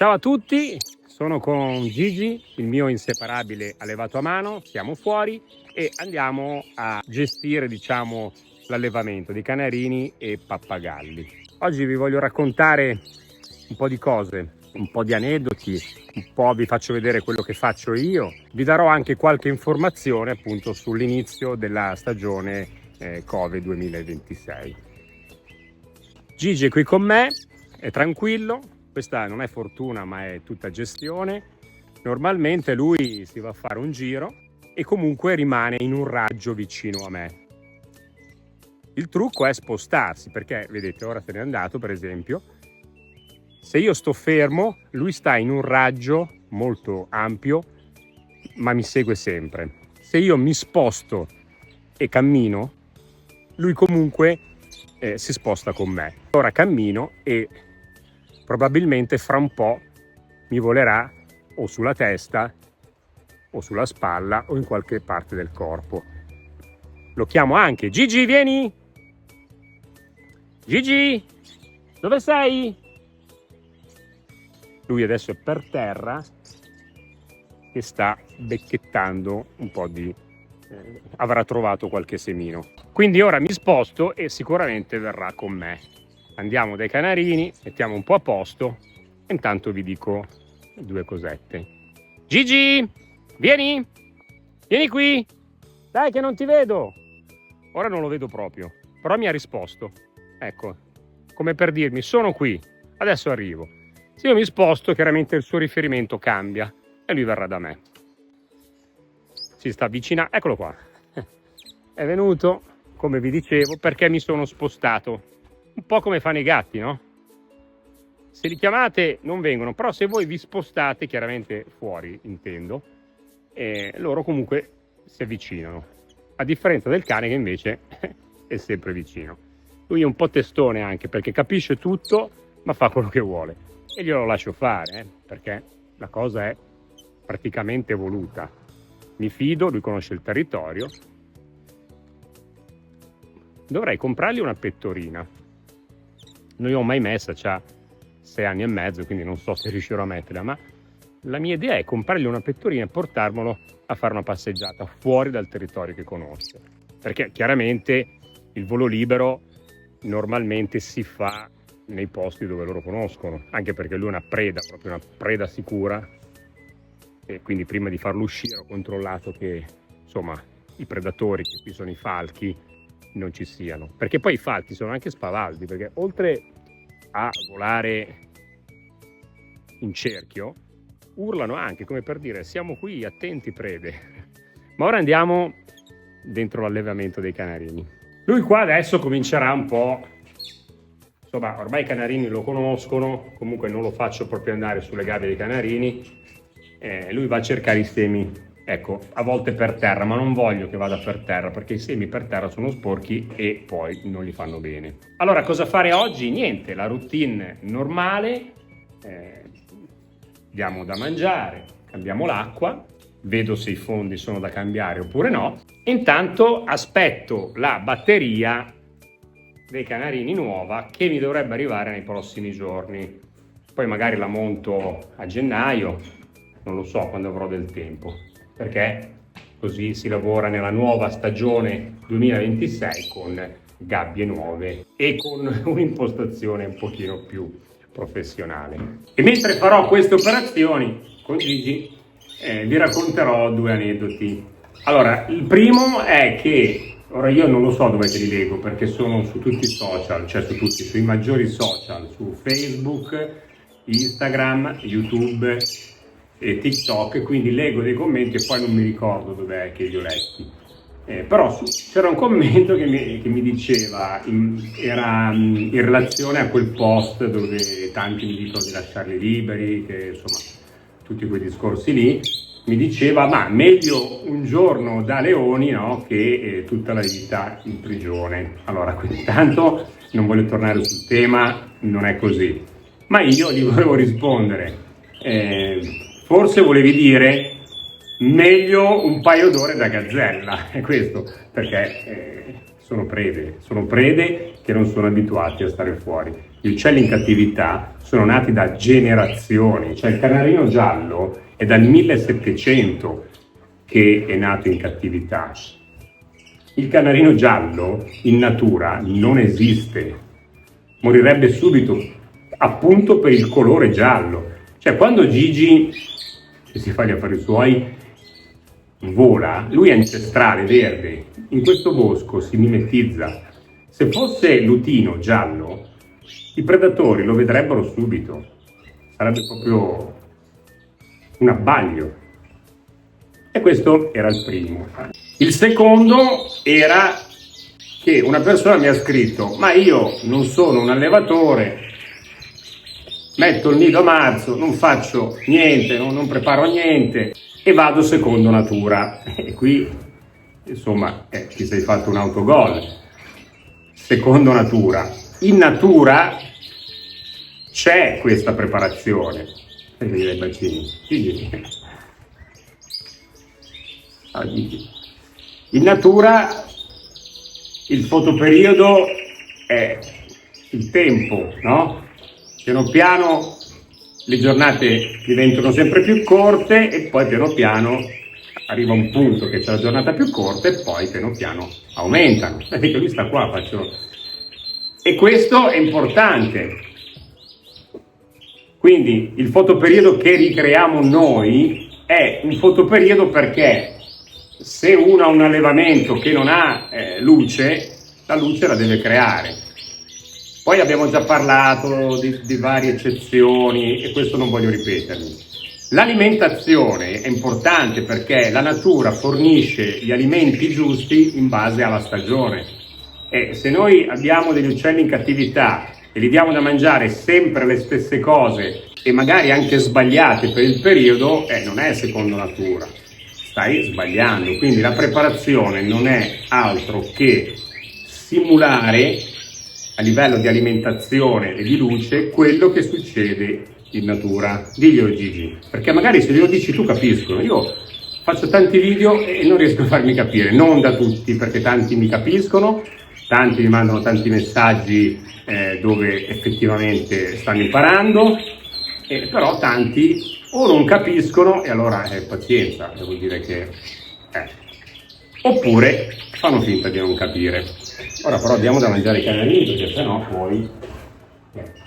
Ciao a tutti, sono con Gigi, il mio inseparabile allevato a mano, siamo fuori e andiamo a gestire, l'allevamento di canarini e pappagalli. Oggi vi voglio raccontare un po' di cose, un po' di aneddoti, un po' vi faccio vedere quello che faccio io. Vi darò anche qualche informazione appunto sull'inizio della stagione Covid 2026. Gigi è qui con me, è tranquillo. Questa non è fortuna, ma è tutta gestione. Normalmente lui si va a fare un giro e comunque rimane in un raggio vicino a me. Il trucco è spostarsi, perché vedete, ora se n'è andato, per esempio. Se io sto fermo, lui sta in un raggio molto ampio, ma mi segue sempre. Se io mi sposto e cammino, lui comunque si sposta con me. Ora cammino e probabilmente fra un po' mi volerà o sulla testa o sulla spalla o in qualche parte del corpo. Lo chiamo anche: Gigi, vieni! Gigi, dove sei? Lui adesso è per terra e sta becchettando un po' avrà trovato qualche semino. Quindi ora mi sposto e sicuramente verrà con me. Andiamo dai canarini, mettiamo un po' a posto e intanto vi dico due cosette. Gigi, vieni! Vieni qui! Dai che non ti vedo! Ora non lo vedo proprio, però mi ha risposto. Ecco, come per dirmi, sono qui, adesso arrivo. Se io mi sposto, chiaramente il suo riferimento cambia e lui verrà da me. Si sta avvicinando, eccolo qua. È venuto, come vi dicevo, perché mi sono spostato. Un po' come fanno i gatti, no? Se li chiamate non vengono, però se voi vi spostate, chiaramente fuori intendo, loro comunque si avvicinano. A differenza del cane che invece è sempre vicino. Lui è un po' testone anche perché capisce tutto, ma fa quello che vuole. E glielo lascio fare, perché la cosa è praticamente voluta. Mi fido, lui conosce il territorio. Dovrei comprargli una pettorina. Non l'ho mai messa, c'ha 6 anni e mezzo, quindi non so se riuscirò a metterla, ma la mia idea è comprargli una pettorina e portarmelo a fare una passeggiata fuori dal territorio che conosce. Perché chiaramente il volo libero normalmente si fa nei posti dove loro conoscono, anche perché lui è una preda, proprio una preda sicura, e quindi prima di farlo uscire ho controllato che insomma i predatori, che qui sono i falchi, non ci siano, perché poi i falchi sono anche spavaldi, perché oltre a volare in cerchio urlano anche, come per dire siamo qui, attenti prede. Ma ora andiamo dentro l'allevamento dei canarini. Lui qua adesso comincerà un po', insomma ormai i canarini lo conoscono, comunque non lo faccio proprio andare sulle gabbie dei canarini, lui va a cercare i semi. Ecco, a volte per terra, ma non voglio che vada per terra perché i semi per terra sono sporchi e poi non gli fanno bene. Allora, cosa fare oggi? Niente, la routine normale, diamo da mangiare, cambiamo l'acqua, vedo se i fondi sono da cambiare oppure no. Intanto aspetto la batteria dei canarini nuova che mi dovrebbe arrivare nei prossimi giorni. Poi magari la monto a gennaio, non lo so quando avrò del tempo, perché così si lavora nella nuova stagione 2026 con gabbie nuove e con un'impostazione un pochino più professionale. E mentre farò queste operazioni con Gigi vi racconterò due aneddoti. Allora, il primo è che ora io non lo so dove te li leggo perché sono su tutti i social, cioè sui maggiori social, su Facebook, Instagram, YouTube e TikTok, quindi leggo dei commenti e poi non mi ricordo dov'è che li ho letti. Però c'era un commento che mi diceva, era in relazione a quel post dove tanti mi dicono di lasciarli liberi, che insomma tutti quei discorsi lì, mi diceva ma meglio un giorno da leoni, no, che tutta la vita in prigione. Allora, quindi tanto non voglio tornare sul tema, non è così, ma io gli volevo rispondere, forse volevi dire meglio un paio d'ore da gazzella, è questo, perché sono prede che non sono abituati a stare fuori. Gli uccelli in cattività sono nati da generazioni, cioè il canarino giallo è dal 1700 che è nato in cattività. Il canarino giallo in natura non esiste, morirebbe subito, appunto per il colore giallo. Cioè quando Gigi, che si fa gli affari suoi, vola, lui è ancestrale, verde, in questo bosco si mimetizza. Se fosse lutino giallo, i predatori lo vedrebbero subito, sarebbe proprio un abbaglio. E questo era il primo. Il secondo era che una persona mi ha scritto: ma io non sono un allevatore, metto il nido a marzo, non faccio niente, non preparo niente e vado secondo natura. E qui, insomma, ti sei fatto un autogol. Secondo natura. In natura c'è questa preparazione. Perché gli dai bacini? In natura il fotoperiodo è il tempo, no? Piano piano le giornate diventano sempre più corte e poi piano piano arriva un punto che c'è la giornata più corta e poi piano piano aumentano. Vedete, lui sta qua, E questo è importante. Quindi il fotoperiodo che ricreiamo noi è un fotoperiodo perché se uno ha un allevamento che non ha luce, la luce la deve creare. Poi abbiamo già parlato di varie eccezioni e questo non voglio ripetermi. L'alimentazione è importante perché la natura fornisce gli alimenti giusti in base alla stagione. E se noi abbiamo degli uccelli in cattività e gli diamo da mangiare sempre le stesse cose e magari anche sbagliate per il periodo, non è secondo natura. Stai sbagliando, quindi la preparazione non è altro che simulare a livello di alimentazione e di luce quello che succede in natura. Diglielo Gigi, perché magari se glielo dici tu capiscono. Io faccio tanti video e non riesco a farmi capire, non da tutti, perché tanti mi capiscono, tanti mi mandano tanti messaggi dove effettivamente stanno imparando, però tanti o non capiscono e allora pazienza, devo dire che oppure fanno finta di non capire. Ora però diamo da mangiare ai canarini perché sennò poi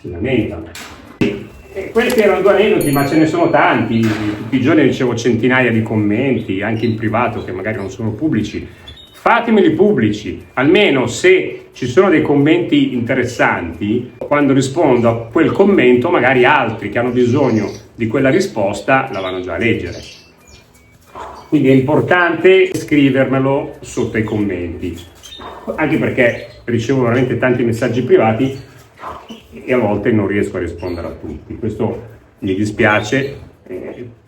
si lamentano. E questi erano due aneddoti, ma ce ne sono tanti. Tutti i giorni ricevo centinaia di commenti, anche in privato, che magari non sono pubblici. Fatemeli pubblici, almeno se ci sono dei commenti interessanti, quando rispondo a quel commento magari altri che hanno bisogno di quella risposta la vanno già a leggere. Quindi è importante scrivermelo sotto ai commenti, anche perché ricevo veramente tanti messaggi privati e a volte non riesco a rispondere a tutti. Questo mi dispiace,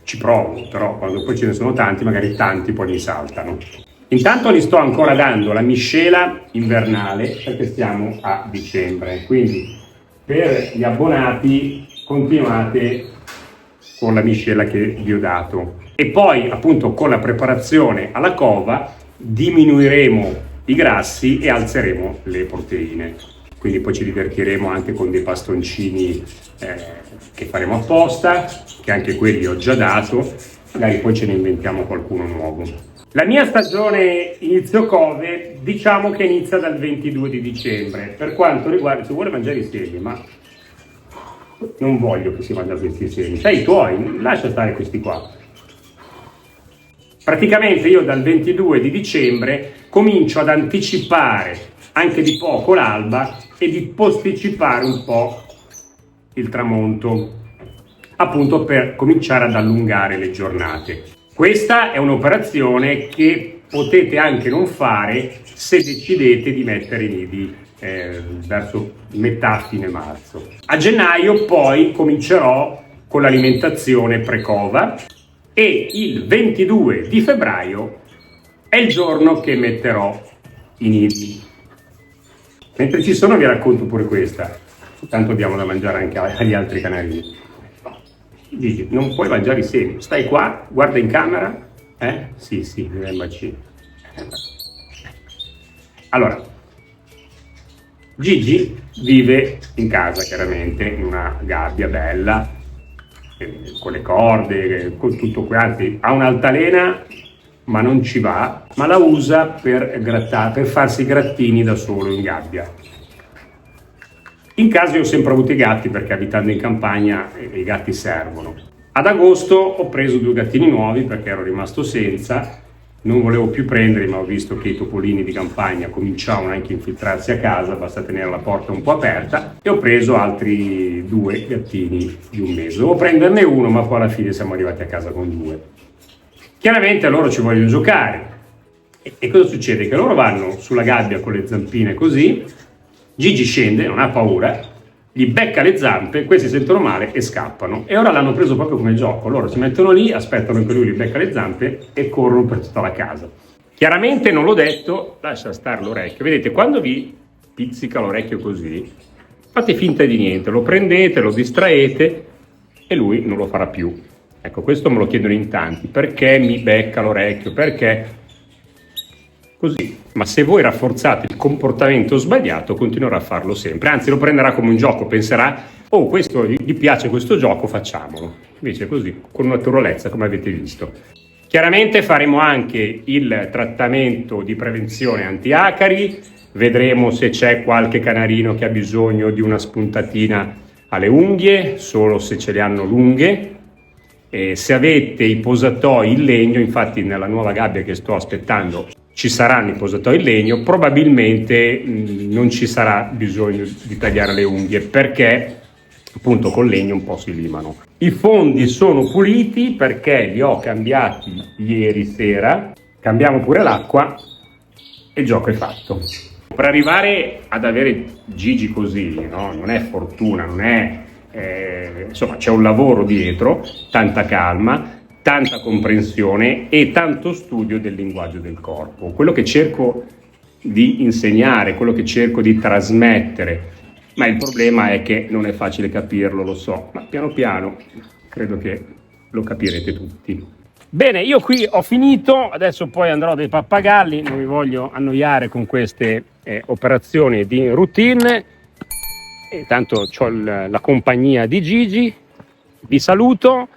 ci provo, però quando poi ce ne sono tanti, magari tanti poi mi saltano. Intanto gli sto ancora dando la miscela invernale perché siamo a dicembre, quindi per gli abbonati continuate con la miscela che vi ho dato e poi appunto con la preparazione alla cova diminuiremo i grassi e alzeremo le proteine, quindi poi ci divertiremo anche con dei bastoncini che faremo apposta, che anche quelli ho già dato, magari poi ce ne inventiamo qualcuno nuovo. La mia stagione inizio cove diciamo che inizia dal 22 di dicembre, per quanto riguarda, se vuole mangiare i semi, ma non voglio che si mangia questi semi, sai i tuoi, lascia stare questi qua. Praticamente io dal 22 di dicembre comincio ad anticipare anche di poco l'alba e di posticipare un po' il tramonto, appunto per cominciare ad allungare le giornate. Questa è un'operazione che potete anche non fare se decidete di mettere i nidi verso metà fine marzo. A gennaio poi comincerò con l'alimentazione pre-cova e il 22 di febbraio è il giorno che metterò i nidi. Mentre ci sono vi racconto pure questa, tanto diamo da mangiare anche agli altri canarini. Gigi, non puoi mangiare i semi, stai qua, guarda in camera, Sì, mi dai un bacino. Allora, Gigi vive in casa, chiaramente, in una gabbia bella, con le corde, con tutto quanto. Ha un'altalena, ma non ci va, ma la usa per farsi i grattini da solo in gabbia. In casa io ho sempre avuto i gatti, perché abitando in campagna i gatti servono. Ad agosto ho preso 2 gattini nuovi perché ero rimasto senza, non volevo più prenderli, ma ho visto che i topolini di campagna cominciavano anche a infiltrarsi a casa, basta tenere la porta un po' aperta, e ho preso altri 2 gattini di un mese. Dovevo prenderne uno, ma poi alla fine siamo arrivati a casa con 2. Chiaramente loro ci vogliono giocare. E cosa succede? Che loro vanno sulla gabbia con le zampine così, Gigi scende, non ha paura, gli becca le zampe, questi sentono male e scappano. E ora l'hanno preso proprio come gioco. Loro si mettono lì, aspettano che lui gli becca le zampe e corrono per tutta la casa. Chiaramente non l'ho detto, lascia stare l'orecchio. Vedete, quando vi pizzica l'orecchio così, fate finta di niente, lo prendete, lo distraete e lui non lo farà più. Ecco, questo me lo chiedono in tanti. Perché mi becca l'orecchio? Perché? Così. Ma se voi rafforzate il comportamento sbagliato, continuerà a farlo sempre. Anzi, lo prenderà come un gioco, penserà: oh, questo gli piace questo gioco, facciamolo. Invece così, con naturalezza, come avete visto. Chiaramente faremo anche il trattamento di prevenzione antiacari, vedremo se c'è qualche canarino che ha bisogno di una spuntatina alle unghie, solo se ce le hanno lunghe. Se avete i posatoi in legno, infatti nella nuova gabbia che sto aspettando ci saranno i posatoi in legno, probabilmente non ci sarà bisogno di tagliare le unghie, perché appunto col legno un po' si limano. I fondi sono puliti perché li ho cambiati ieri sera, cambiamo pure l'acqua e il gioco è fatto. Per arrivare ad avere Gigi così, no? Non è fortuna, non è... insomma, c'è un lavoro dietro, tanta calma, tanta comprensione e tanto studio del linguaggio del corpo. Quello che cerco di insegnare, quello che cerco di trasmettere, ma il problema è che non è facile capirlo, lo so, ma piano piano credo che lo capirete tutti. Bene, io qui ho finito, adesso poi andrò dai pappagalli, non vi voglio annoiare con queste operazioni di routine, e tanto ho la compagnia di Gigi. Vi saluto,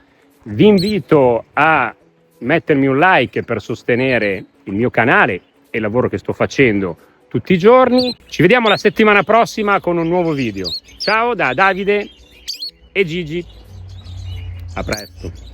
vi invito a mettermi un like per sostenere il mio canale e il lavoro che sto facendo tutti i giorni. Ci vediamo la settimana prossima con un nuovo video. Ciao da Davide e Gigi, a presto.